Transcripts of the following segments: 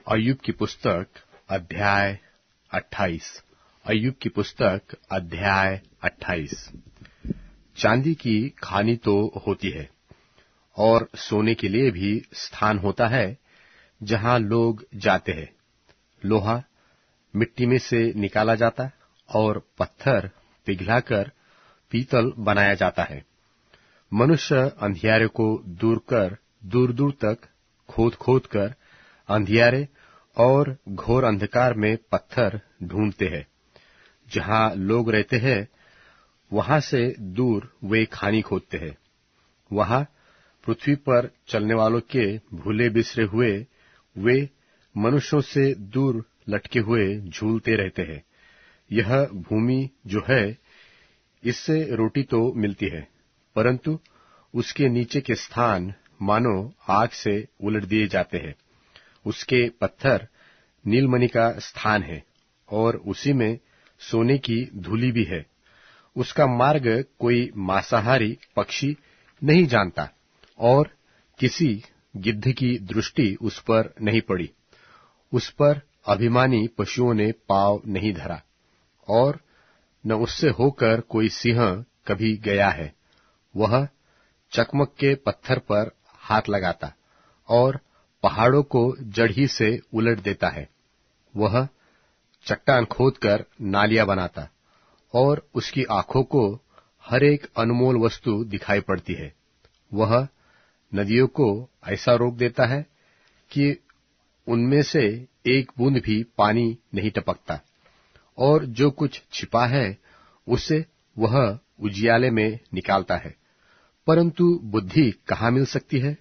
अय्यूब की पुस्तक अध्याय 28। अय्यूब की पुस्तक अध्याय 28। चांदी की खानी तो होती है और सोने के लिए भी स्थान होता है जहां लोग जाते हैं। लोहा मिट्टी में से निकाला जाता और पत्थर पिघलाकर पीतल बनाया जाता है। मनुष्य अंधियारे को दूर दूर तक खोद खोद कर अंधियारे और घोर अंधकार में पत्थर ढूंढते हैं। जहां लोग रहते हैं वहां से दूर वे खानी खोदते हैं। वहां पृथ्वी पर चलने वालों के भूले बिसरे हुए वे मनुष्यों से दूर लटके हुए झूलते रहते हैं। यह भूमि जो है इससे रोटी तो मिलती है, परंतु उसके नीचे के स्थान मानो आग से उलट दिए जाते हैं। उसके पत्थर नीलमणि का स्थान है और उसी में सोने की धूलि भी है। उसका मार्ग कोई मांसाहारी पक्षी नहीं जानता और किसी गिद्ध की दृष्टि उस पर नहीं पड़ी। उस पर अभिमानी पशुओं ने पांव नहीं धरा और न उससे होकर कोई सिंह कभी गया है। वह चकमक के पत्थर पर हाथ लगाता और पहाड़ों को जड़ ही से उलट देता है। वह चट्टान खोदकर नालियां बनाता और उसकी आंखों को हर एक अनमोल वस्तु दिखाई पड़ती है। वह नदियों को ऐसा रोक देता है कि उनमें से एक बूंद भी पानी नहीं टपकता, और जो कुछ छिपा है उसे वह उजियाले में निकालता है। परंतु बुद्धि कहाँ मिल सकती है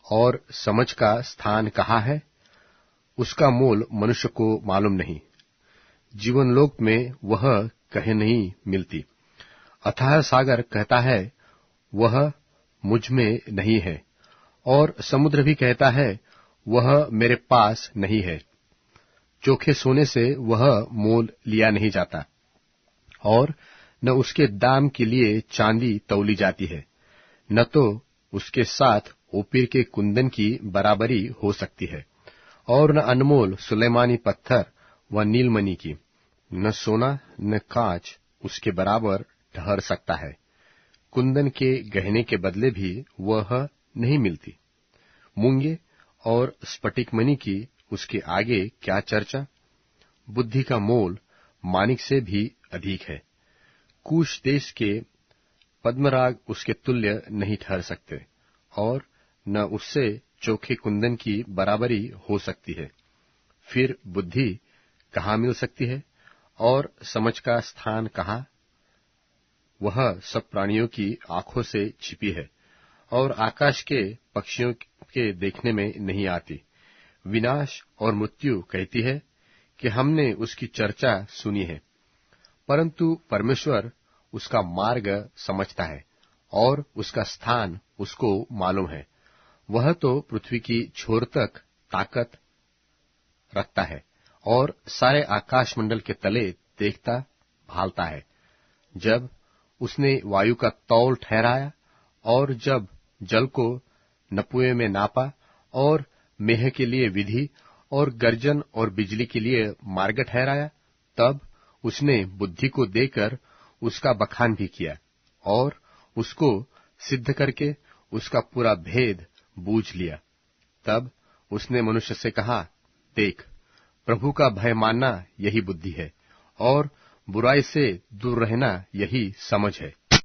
और समझ का स्थान कहाँ है? उसका मोल मनुष्य को मालूम नहीं। जीवनलोक में वह कहीं नहीं मिलती। अथाह सागर कहता है वह मुझ में नहीं है, और समुद्र भी कहता है वह मेरे पास नहीं है। चोखे सोने से वह मोल लिया नहीं जाता और न उसके दाम के लिए चांदी तौली जाती है। न तो उसके साथ ओपीर के कुंदन की बराबरी हो सकती है और न अनमोल सुलेमानी पत्थर व नीलमणि की। न सोना न कांच उसके बराबर ठहर सकता है। कुंदन के गहने के बदले भी वह नहीं मिलती। मूंगे और स्फटिकमणि की उसके आगे क्या चर्चा? बुद्धि का मोल मानिक से भी अधिक है। कूश देश के पद्मराग उसके तुल्य नहीं ठहर सकते और न उससे चोखे कुंदन की बराबरी हो सकती है। फिर बुद्धि कहाँ मिल सकती है और समझ का स्थान कहाँ? वह सब प्राणियों की आंखों से छिपी है और आकाश के पक्षियों के देखने में नहीं आती। विनाश और मृत्यु कहती है कि हमने उसकी चर्चा सुनी है, परंतु परमेश्वर उसका मार्ग समझता है और उसका स्थान उसको मालूम है। वह तो पृथ्वी की छोर तक ताकत रखता है और सारे आकाश मंडल के तले देखता भालता है। जब उसने वायु का तौल ठहराया और जब जल को नपुए में नापा और मेह के लिए विधि और गर्जन और बिजली के लिए मार्ग ठहराया, तब उसने बुद्धि को देकर उसका बखान भी किया और उसको सिद्ध करके उसका पूरा भेद बूझ लिया। तब उसने मनुष्य से कहा, देख, प्रभु का भय मानना यही बुद्धि है और बुराई से दूर रहना यही समझ है।